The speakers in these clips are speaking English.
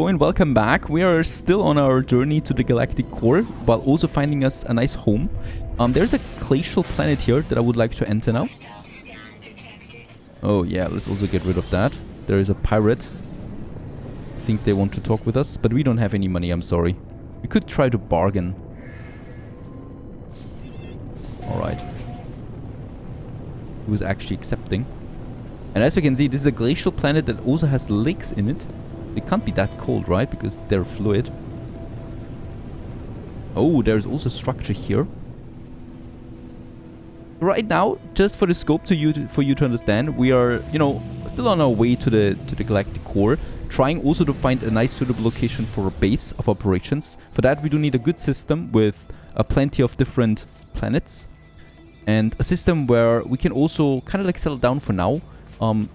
Hello and welcome back. We are still on our journey to the galactic core, while also finding us a nice home. There's a glacial planet here that I would like to enter now. Oh yeah, let's also get rid of that. There is a pirate. I think they want to talk with us, but we don't have any money, I'm sorry. We could try to bargain. Alright. He was actually accepting. And as we can see, this is a glacial planet that also has lakes in it. They can't be that cold, right? Because they're fluid. Oh, there's also structure here. Right now, just for the scope for you to understand, we are, still on our way to the galactic core, trying also to find a nice suitable location for a base of operations. For that, we do need a good system with plenty of different planets, and a system where we can also kind of like settle down for now.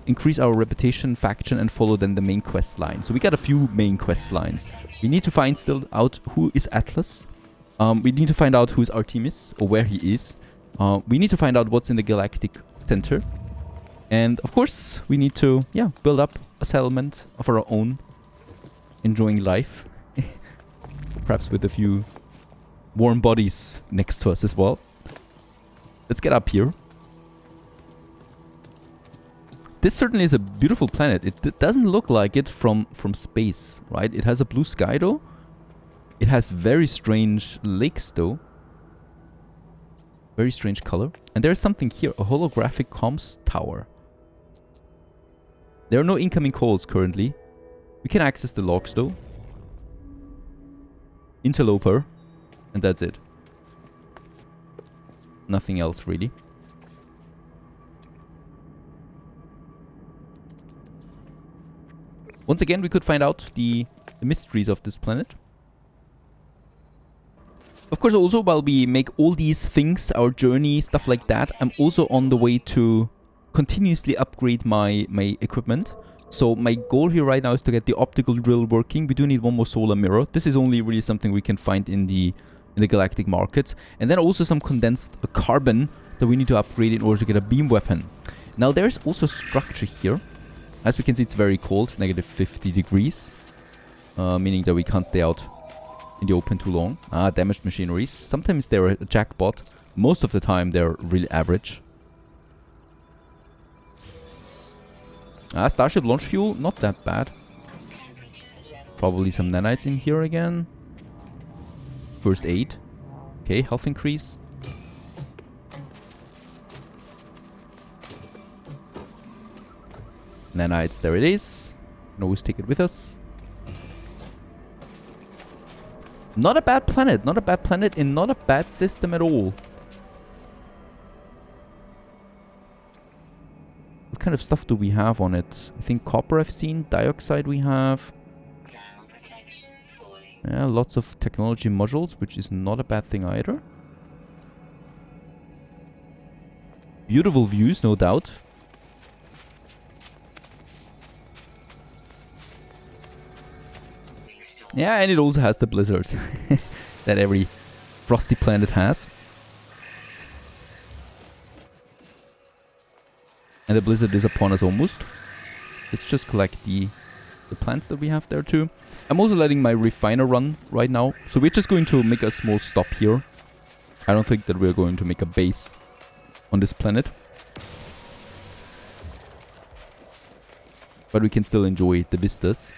Increase our reputation, faction, and follow then the main quest line. So we got a few main quest lines. We need to find still out who is Atlas. We need to find out who is Artemis, or where he is. We need to find out what's in the galactic center. And of course, we need to, build up a settlement of our own. Enjoying life. Perhaps with a few warm bodies next to us as well. Let's get up here. This certainly is a beautiful planet. It doesn't look like it from space, right? It has a blue sky though. It has very strange lakes though. Very strange color. And there's something here, a holographic comms tower. There are no incoming calls currently. We can access the logs though. Interloper. And that's it. Nothing else really. Once again, we could find out the mysteries of this planet. Of course, also, while we make all these things, our journey, stuff like that, I'm also on the way to continuously upgrade my equipment. So my goal here right now is to get the optical drill working. We do need one more solar mirror. This is only really something we can find in the galactic markets. And then also some condensed carbon that we need to upgrade in order to get a beam weapon. Now, there's also structure here. As we can see, it's very cold, negative 50 degrees. Meaning that we can't stay out in the open too long. Damaged machineries. Sometimes they're a jackpot. Most of the time, they're really average. Starship launch fuel, not that bad. Probably some nanites in here again. First aid. Okay, health increase. Nanites, there it is. We can always take it with us. Not a bad planet. Not a bad planet and not a bad system at all. What kind of stuff do we have on it? I think copper I've seen. Dioxide we have. Yeah, lots of technology modules, which is not a bad thing either. Beautiful views, no doubt. Yeah, and it also has the blizzards that every frosty planet has. And the blizzard is upon us almost. Let's just collect the plants that we have there too. I'm also letting my refiner run right now. So we're just going to make a small stop here. I don't think that we're going to make a base on this planet. But we can still enjoy the vistas.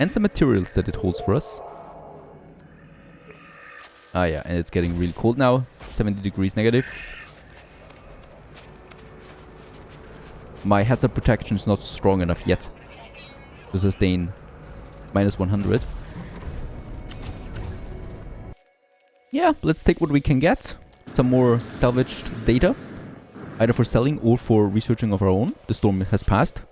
And some materials that it holds for us. Yeah, and it's getting really cold now. 70 degrees negative. My heads-up protection is not strong enough yet to sustain minus 100. Yeah, let's take what we can get. Some more salvaged data. Either for selling or for researching of our own. The storm has passed.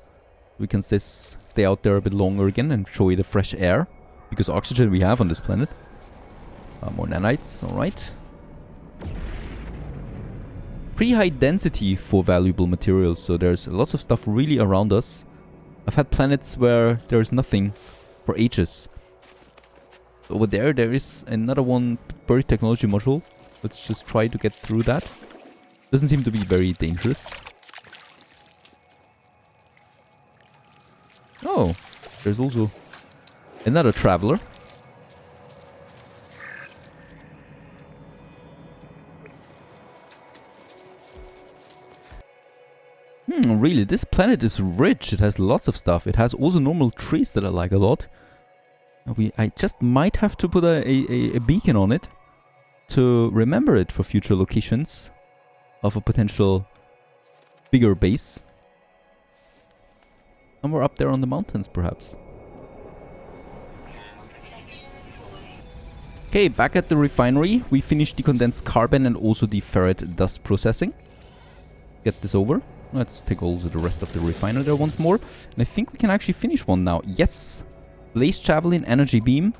We can stay out there a bit longer again and enjoy the fresh air. Because oxygen we have on this planet. More nanites, alright. Pretty high density for valuable materials, so there's lots of stuff really around us. I've had planets where there's nothing for ages. Over there is another one, buried technology module. Let's just try to get through that. Doesn't seem to be very dangerous. Oh, there's also Another traveler. Really, this planet is rich. It has lots of stuff. It has also normal trees that I like a lot. I just might have to put a beacon on it to remember it for future locations of a potential bigger base. Somewhere up there on the mountains, perhaps. Okay, back at the refinery. We finished the condensed carbon and also the ferret dust processing. Get this over. Let's take also the rest of the refiner there once more. And I think we can actually finish one now. Yes! Blaze Javelin, Energy Beam.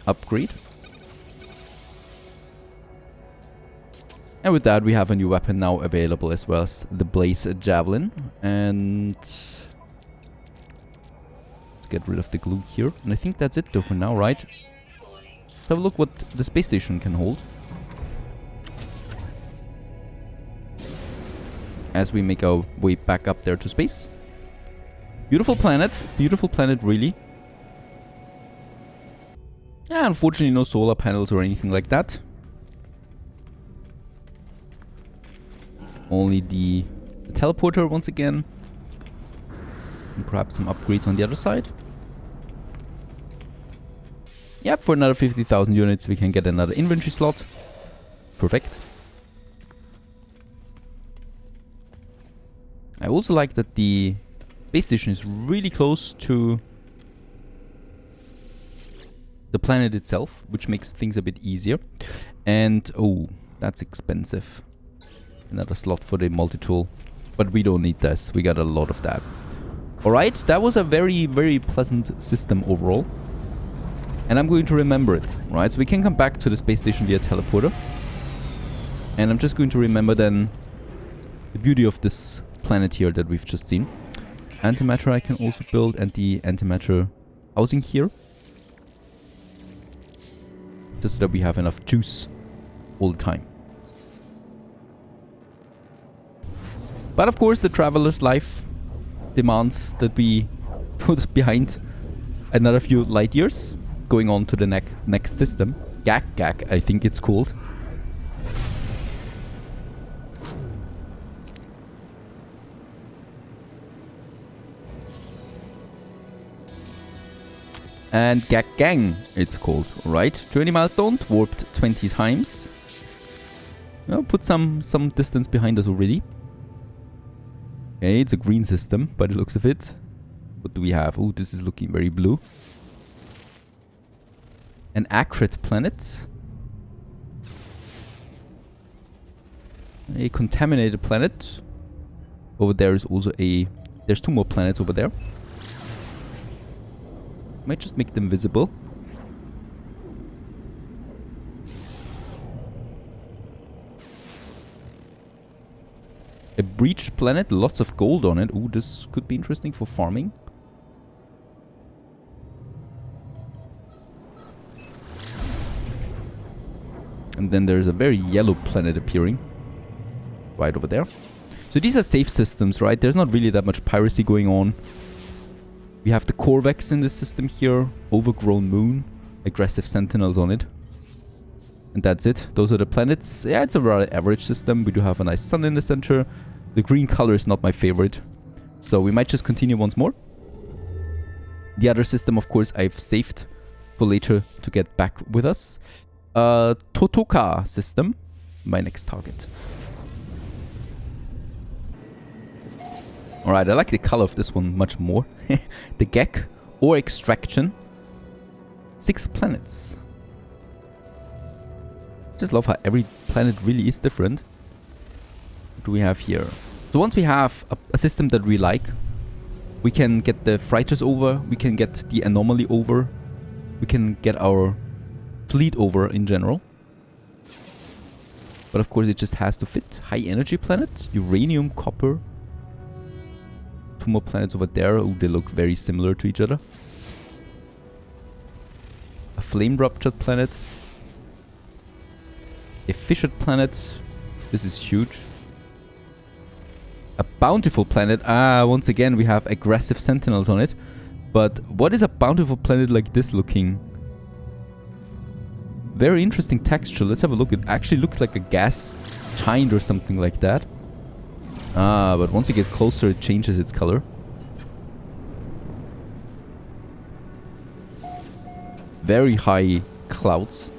Upgrade. And with that, we have a new weapon now available as well as the Blaze Javelin. And let's get rid of the glue here. And I think that's it though for now, right? Let's have a look what the space station can hold. As we make our way back up there to space. Beautiful planet really. Yeah, unfortunately no solar panels or anything like that. Only the teleporter once again. And perhaps some upgrades on the other side. Yep, for another 50,000 units we can get another inventory slot. Perfect. I also like that the base station is really close to the planet itself, which makes things a bit easier. And, oh, that's expensive. Another slot for the multi-tool. But we don't need this. We got a lot of that. Alright, that was a very, very pleasant system overall. And I'm going to remember it, right? So we can come back to the space station via teleporter. And I'm just going to remember then the beauty of this planet here that we've just seen. Antimatter I can also build, and the antimatter housing here. Just so that we have enough juice all the time. But of course the traveler's life demands that we put behind another few light years, going on to the next system. Gak, I think it's called. And Gak Gang, it's called, right? 20 milestone, warped 20 times. Well, put some distance behind us already. Okay, it's a green system by the looks of it. What do we have? Oh, this is looking very blue. An acrid planet. A contaminated planet. Over there is also there's two more planets over there. Might just make them visible. A breached planet, lots of gold on it. Ooh, this could be interesting for farming. And then there's a very yellow planet appearing. Right over there. So these are safe systems, right? There's not really that much piracy going on. We have the Corvex in this system here. Overgrown moon. Aggressive sentinels on it. And that's it. Those are the planets. Yeah, it's a rather average system. We do have a nice sun in the center. The green color is not my favorite. So we might just continue once more. The other system, of course, I've saved for later to get back with us. Totoka system. My next target. Alright, I like the color of this one much more. The Gek or Extraction. 6 planets. Just love how every planet really is different. What do we have here? So once we have a system that we like, we can get the freighters over, we can get the anomaly over, we can get our fleet over in general. But of course it just has to fit. High energy planets, uranium, copper. 2 more planets over there. Oh, they look very similar to each other. A flame ruptured planet. A fissured planet. This is huge. A bountiful planet. Ah, once again we have aggressive sentinels on it. But what is a bountiful planet like this looking? Very interesting texture. Let's have a look. It actually looks like a gas giant or something like that. Ah, but once you get closer, it changes its color. Very high clouds.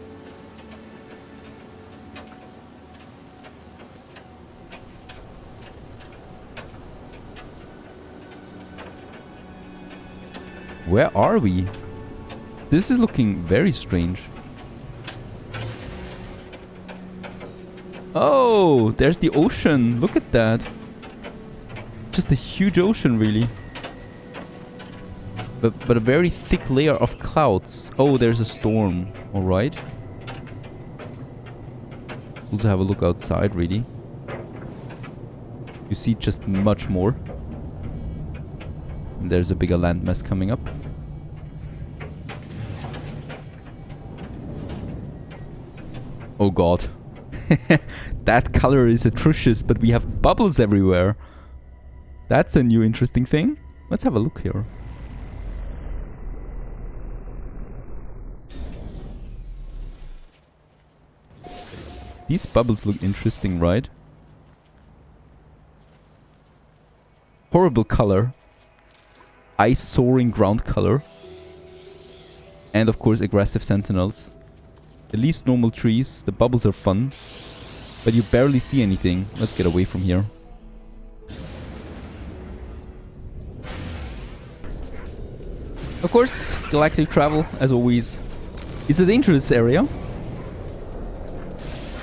Where are we? This is looking very strange. Oh, there's the ocean. Look at that. Just a huge ocean, really. But a very thick layer of clouds. Oh, there's a storm. Alright. Also have a look outside, really. You see just much more. And there's a bigger landmass coming up. Oh god. That color is atrocious, but we have bubbles everywhere. That's a new interesting thing. Let's have a look here. These bubbles look interesting, right? Horrible color. Ice soaring ground color. And of course aggressive sentinels. At least normal trees. The bubbles are fun. But you barely see anything. Let's get away from here. Of course, galactic travel, as always, is a dangerous area.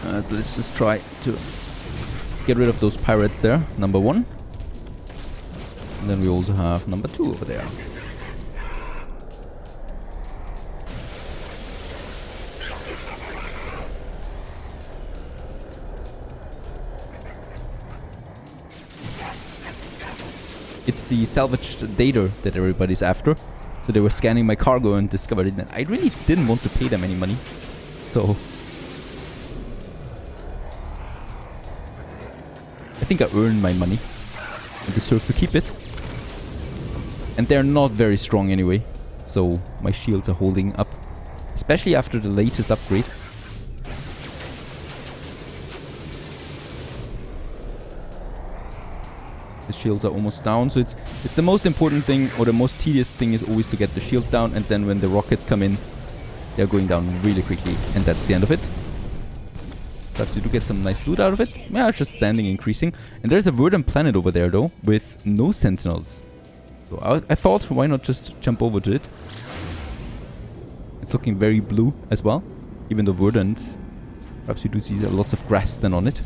So let's just try to get rid of those pirates there. Number 1. And then we also have number 2 over there. It's the salvaged data that everybody's after. So they were scanning my cargo and discovered it. And I really didn't want to pay them any money. So I think I earned my money. I deserve to keep it. And they're not very strong anyway. So my shields are holding up. Especially after the latest upgrade. The shields are almost down. So it's the most important thing, or the most tedious thing, is always to get the shield down. And then when the rockets come in, they're going down really quickly. And that's the end of it. Perhaps you do get some nice loot out of it. Yeah, it's just standing increasing. And there's a verdant planet over there though, with no sentinels. So I thought, why not just jump over to it? It's looking very blue as well, even though verdant. Perhaps you do see lots of grass then on it.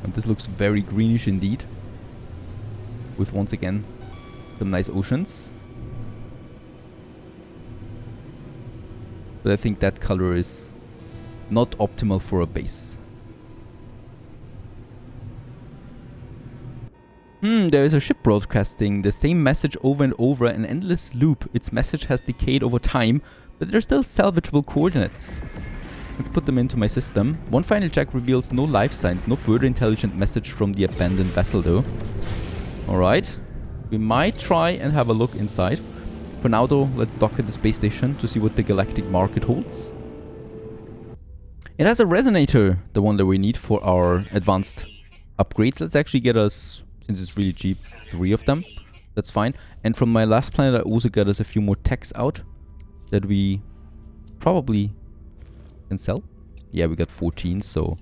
And this looks very greenish indeed. With once again some nice oceans. But I think that color is not optimal for a base. There is a ship broadcasting the same message over and over, an endless loop. Its message has decayed over time, but there are still salvageable coordinates. Let's put them into my system. One final check reveals no life signs, no further intelligent message from the abandoned vessel though. Alright. We might try and have a look inside. For now though, let's dock at the space station to see what the galactic market holds. It has a resonator, the one that we need for our advanced upgrades. Let's actually get us, since it's really cheap, 3 of them. That's fine. And from my last planet I also got us a few more techs out that we probably can sell. Yeah, we got 14, so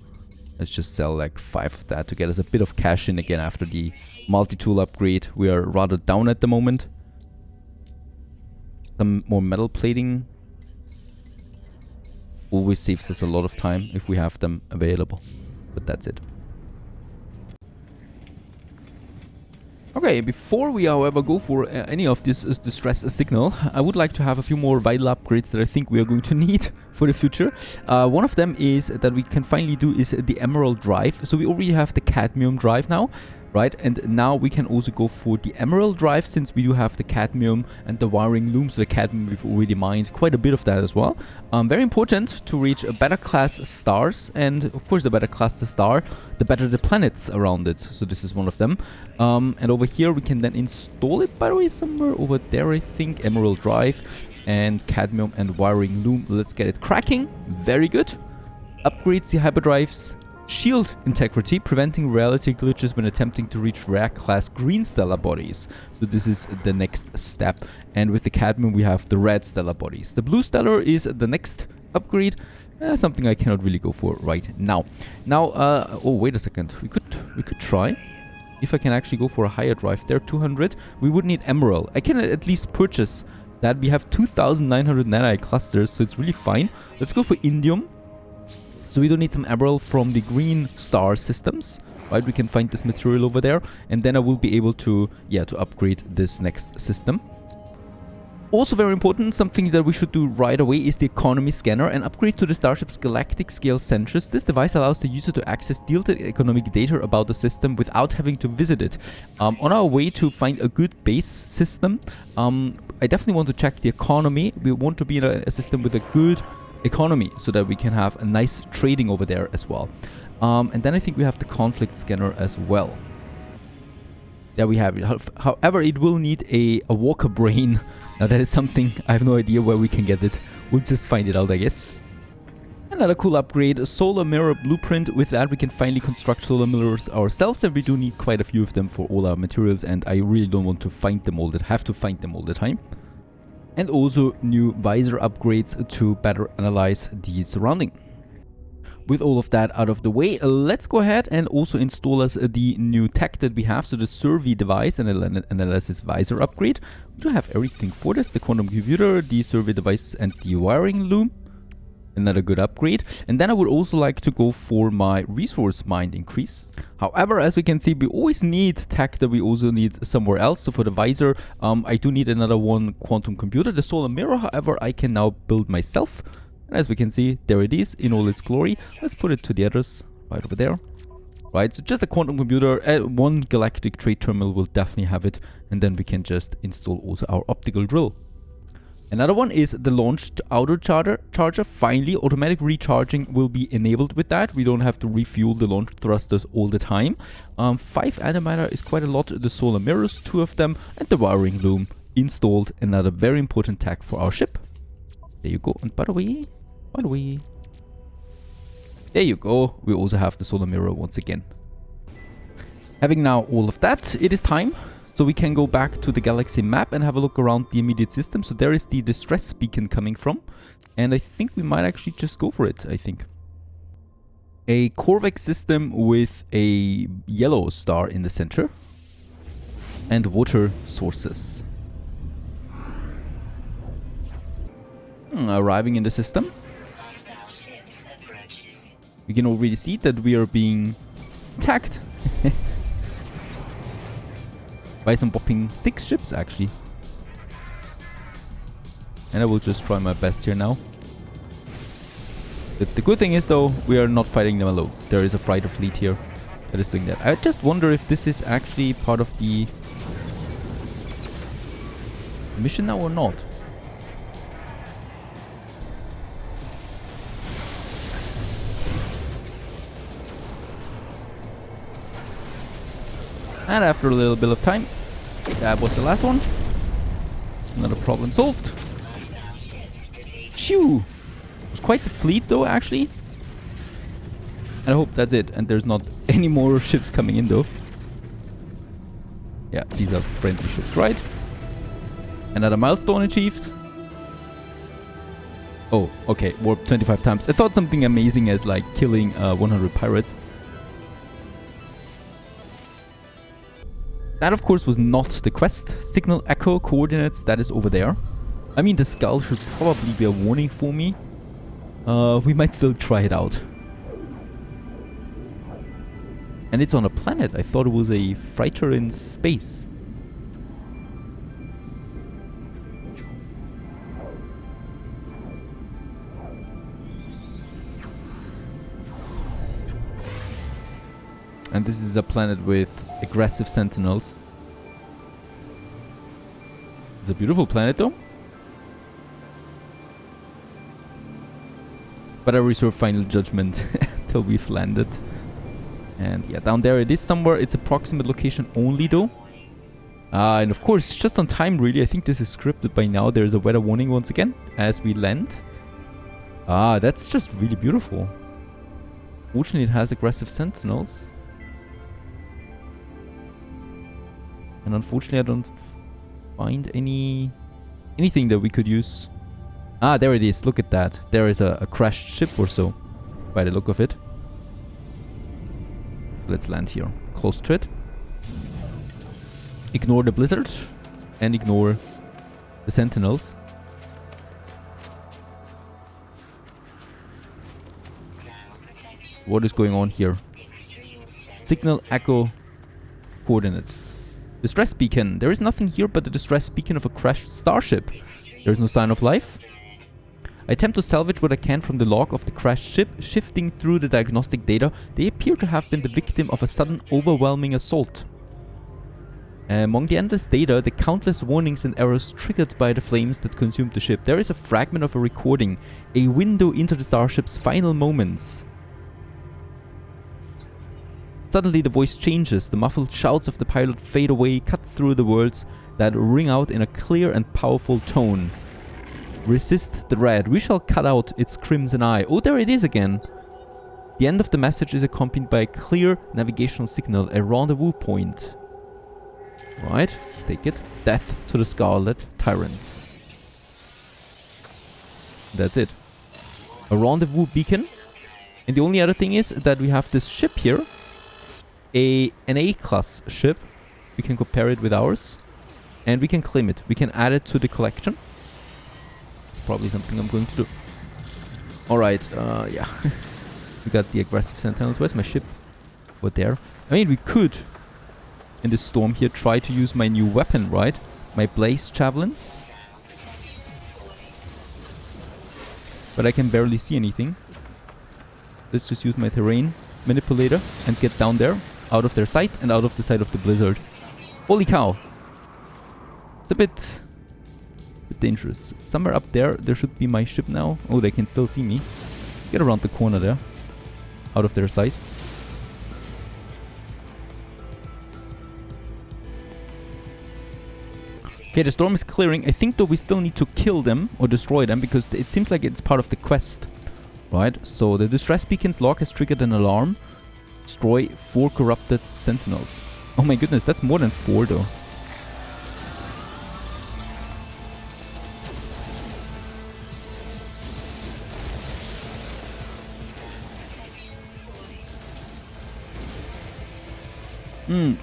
let's just sell like 5 of that to get us a bit of cash in again after the multi-tool upgrade. We are rather down at the moment. Some more metal plating always saves us a lot of time if we have them available. But that's it. Okay, before we however go for any of this distress signal, I would like to have a few more vital upgrades that I think we are going to need for the future. One of them is that we can finally do is the emerald drive. So we already have the cadmium drive now, right? And now we can also go for the emerald drive, since we do have the cadmium and the wiring loom. So the cadmium, we've already mined quite a bit of that as well. Very important to reach a better class stars, and of course the better class the star, the better the planets around it. So this is one of them. And over here we can then install it, by the way, somewhere over there, I think. Emerald drive and cadmium and wiring loom. Let's get it cracking. Very good. Upgrades the hyperdrive's shield integrity, preventing reality glitches when attempting to reach rare class green stellar bodies. So this is the next step. And with the cadmium we have the red stellar bodies. The blue stellar is the next upgrade. Something I cannot really go for right now. Oh, wait a second. We could try. If I can actually go for a higher drive there, 200. We would need emerald. I can at least purchase that. We have 2,900 nanite clusters, so it's really fine. Let's go for indium. So we don't need some emerald from the green star systems, right? We can find this material over there, and then I will be able to, to upgrade this next system. Also very important, something that we should do right away is the economy scanner and upgrade to the Starship's galactic scale sensors. This device allows the user to access detailed economic data about the system without having to visit it. On our way to find a good base system, I definitely want to check the economy. We want to be in a system with a good economy so that we can have a nice trading over there as well. And then I think we have the conflict scanner as well. There we have it. However, it will need a walker brain. Now that is something I have no idea where we can get it. We'll just find it out, I guess. Another cool upgrade, a solar mirror blueprint. With that we can finally construct solar mirrors ourselves, and we do need quite a few of them for all our materials, and I really don't want to find them all the time. And also new visor upgrades to better analyze the surrounding. With all of that out of the way, let's go ahead and also install us the new tech that we have. So the survey device and analysis visor upgrade. We do have everything for this: the quantum computer, the survey device, and the wiring loom. Another good upgrade. And then I would also like to go for my resource mine increase. However, as we can see, we always need tech that we also need somewhere else. So for the visor, I do need another one quantum computer. The solar mirror, however, I can now build myself. And as we can see, there it is in all its glory. Let's put it to the others right over there. Right, so just a quantum computer, one galactic trade terminal will definitely have it. And then we can just install also our optical drill. Another one is the launched outer charger. Finally, automatic recharging will be enabled with that. We don't have to refuel the launch thrusters all the time. 5 antimatter is quite a lot. The solar mirrors, 2 of them, and the wiring loom installed. Another very important tech for our ship. There you go. And by the way, there you go. We also have the solar mirror once again. Having now all of that, it is time. So we can go back to the galaxy map and have a look around the immediate system. So there is the distress beacon coming from. And I think we might actually just go for it, I think. A Corvex system with a yellow star in the center. And water sources. Arriving in the system. We can already see that we are being attacked. By some whopping 6 ships, actually. And I will just try my best here now. But the good thing is, though, we are not fighting them alone. There is a fighter fleet here that is doing that. I just wonder if this is actually part of the mission now or not. And after a little bit of time, that was the last one. Another problem solved. Phew! It was quite the fleet though, actually. And I hope that's it. And there's not any more ships coming in though. Yeah, these are friendly ships, right? Another milestone achieved. Oh, okay, warp 25 times. I thought something amazing as like killing 100 pirates. That, of course, was not the quest. Signal echo coordinates, that is over there. I mean, the skull should probably be a warning for me. We might still try it out. And it's on a planet. I thought it was a freighter in space. And this is a planet with aggressive sentinels. It's a beautiful planet though. But I reserve final judgment until we've landed. And yeah, down there it is somewhere. It's approximate location only though. And of course, just on time really. I think this is scripted by now. There's a weather warning once again as we land. That's just really beautiful. Fortunately, it has aggressive sentinels. And unfortunately, I don't find anything that we could use. There it is. Look at that. There is a crashed ship or so, by the look of it. Let's land here, close to it. Ignore the blizzard and ignore the sentinels. What is going on here? Signal echo coordinates. Distress beacon. There is nothing here but the distress beacon of a crashed starship. There is no sign of life. I attempt to salvage what I can from the log of the crashed ship. Shifting through the diagnostic data, they appear to have been the victim of a sudden overwhelming assault. Among the endless data, the countless warnings and errors triggered by the flames that consumed the ship, there is a fragment of a recording, a window into the starship's final moments. Suddenly the voice changes, the muffled shouts of the pilot fade away, cut through the words that ring out in a clear and powerful tone. Resist the red, we shall cut out its crimson eye. Oh, there it is again. The end of the message is accompanied by a clear navigational signal, a rendezvous point. Right, let's take it. Death to the Scarlet Tyrant. That's it. A rendezvous beacon. And the only other thing is that we have this ship here. An A-class ship. We can compare it with ours. And we can claim it. We can add it to the collection. Probably something I'm going to do. Alright, yeah. We got the aggressive sentinels. Where's my ship? What there? I mean, we could, in this storm here, try to use my new weapon, right? My blaze javelin. But I can barely see anything. Let's just use my terrain manipulator and get down there, out of their sight and out of the sight of the blizzard. Holy cow. It's a bit dangerous. Somewhere up there should be my ship now. Oh, they can still see me. Get around the corner there. Out of their sight. Okay, the storm is clearing. I think though we still need to kill them or destroy them because it seems like it's part of the quest. Right? So the distress beacon's log has triggered an alarm. Destroy 4 corrupted sentinels. Oh my goodness, that's more than 4 though.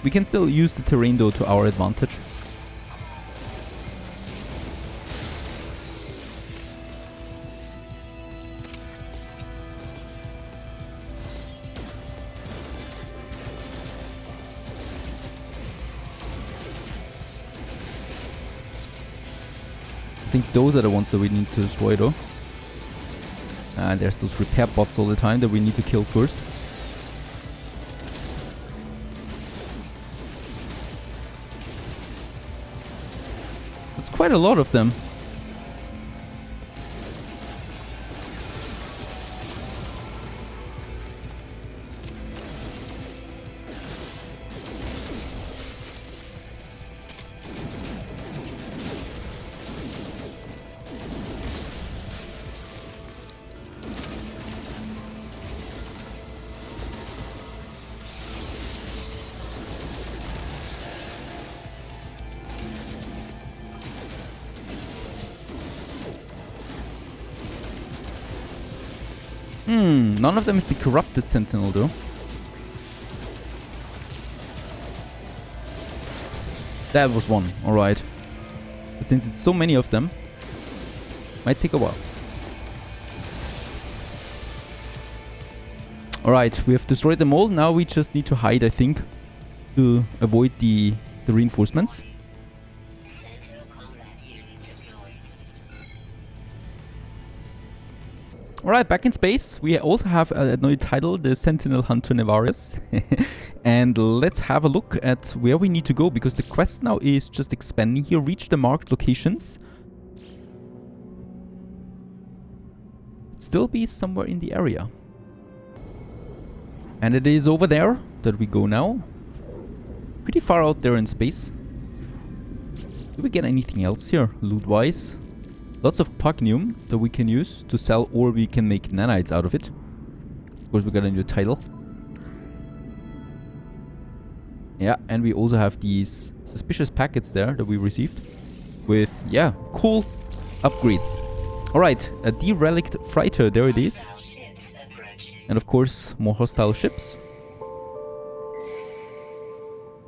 We can still use the terrain though to our advantage. I think those are the ones that we need to destroy though. And there's those repair bots all the time that we need to kill first. That's quite a lot of them. None of them is the corrupted sentinel though. That was one, alright. But since it's so many of them, might take a while. Alright, we have destroyed them all. Now we just need to hide, I think, to avoid the reinforcements. Alright, back in space. We also have a new title, the Sentinel Hunter Nevarius. And let's have a look at where we need to go, because the quest now is just expanding here. Reach the marked locations. Still be somewhere in the area. And it is over there that we go now. Pretty far out there in space. Do we get anything else here, loot-wise? Lots of Pugnium that we can use to sell, or we can make nanites out of it. Of course, we got a new title. Yeah, and we also have these suspicious packets there that we received. With, yeah, cool upgrades. Alright, a derelict freighter, there it is. And of course, more hostile ships.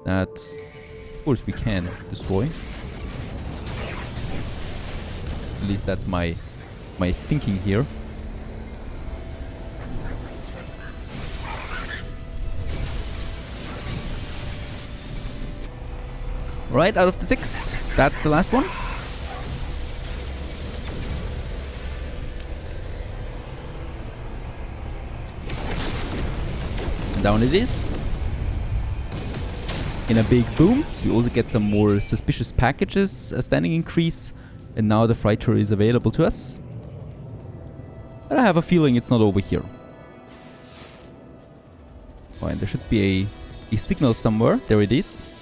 That, of course, we can destroy. At least that's my thinking here. Right, out of the 6, that's the last one. And down it is. In a big boom. We also get some more suspicious packages, a standing increase. And now the freighter is available to us. But I have a feeling it's not over here. Fine, there should be a signal somewhere. There it is.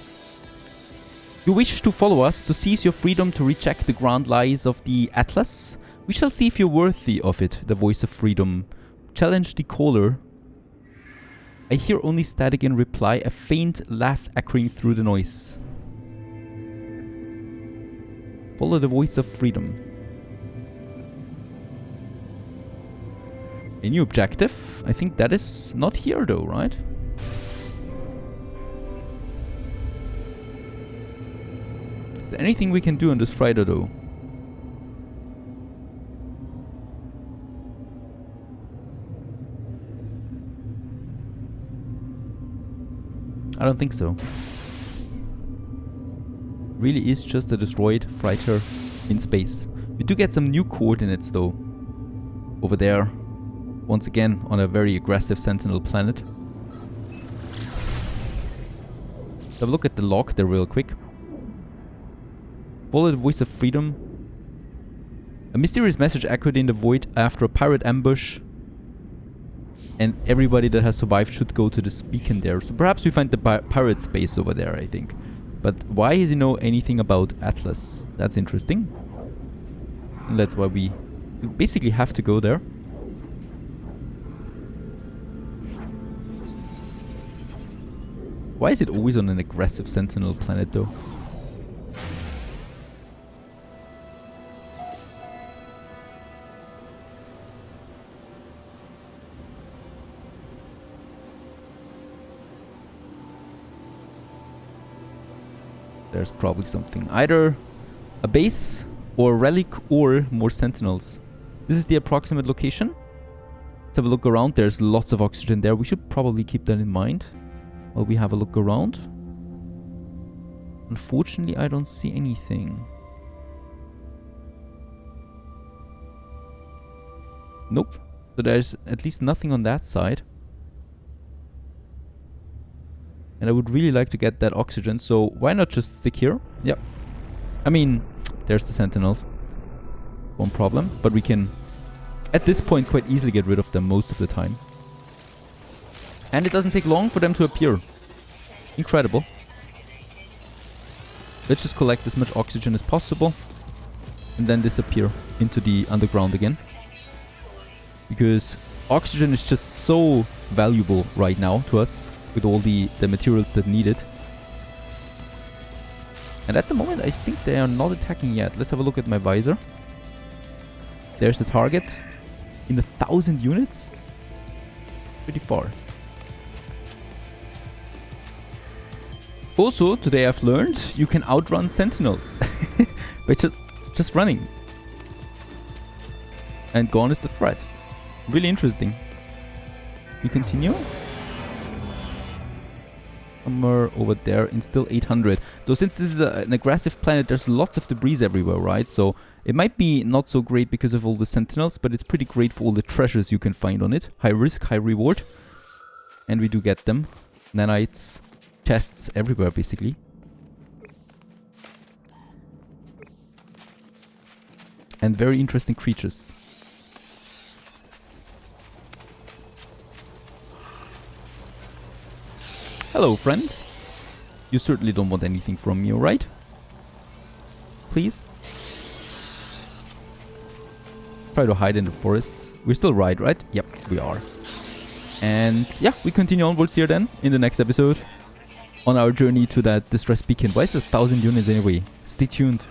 You wish to follow us, to seize your freedom, to reject the grand lies of the Atlas? We shall see if you're worthy of it, the voice of freedom. Challenge the caller. I hear only static in reply, a faint laugh echoing through the noise. Follow the voice of freedom. A new objective? I think that is not here though, right? Is there anything we can do on this freighter though? I don't think so. Really is just a destroyed freighter in space. We do get some new coordinates though. Over there. Once again on a very aggressive Sentinel planet. Have a look at the log there real quick. Follow the voice of freedom. A mysterious message echoed in the void after a pirate ambush. And everybody that has survived should go to this beacon there. So perhaps we find the pirate's base over there, I think. But why does he know anything about Atlas? That's interesting. And that's why we basically have to go there. Why is it always on an aggressive Sentinel planet though? There's probably something. Either a base or a relic or more sentinels. This is the approximate location. Let's have a look around. There's lots of oxygen there. We should probably keep that in mind while we have a look around. Unfortunately, I don't see anything. Nope. So there's at least nothing on that side. And I would really like to get that oxygen, so why not just stick here? Yep. I mean, there's the sentinels. One problem, but we can, at this point, quite easily get rid of them most of the time. And it doesn't take long for them to appear. Incredible. Let's just collect as much oxygen as possible. And then disappear into the underground again. Because oxygen is just so valuable right now to us. With all the materials that need it. And at the moment I think they are not attacking yet. Let's have a look at my visor. There's the target. In 1,000 units? Pretty far. Also, today I've learned you can outrun sentinels. By just running. And gone is the threat. Really interesting. We continue. somewhere over there in still 800. Though since this is an aggressive planet, there's lots of debris everywhere, right? So it might be not so great because of all the sentinels, but it's pretty great for all the treasures you can find on it. High risk, high reward. And we do get them. Nanites, chests everywhere, basically. And very interesting creatures. Hello, friend. You certainly don't want anything from me, alright? Please? Try to hide in the forests. We're still right? Yep, we are. And yeah, we continue onwards here then, in the next episode. On our journey to that distress beacon. Why is it 1,000 units anyway? Stay tuned.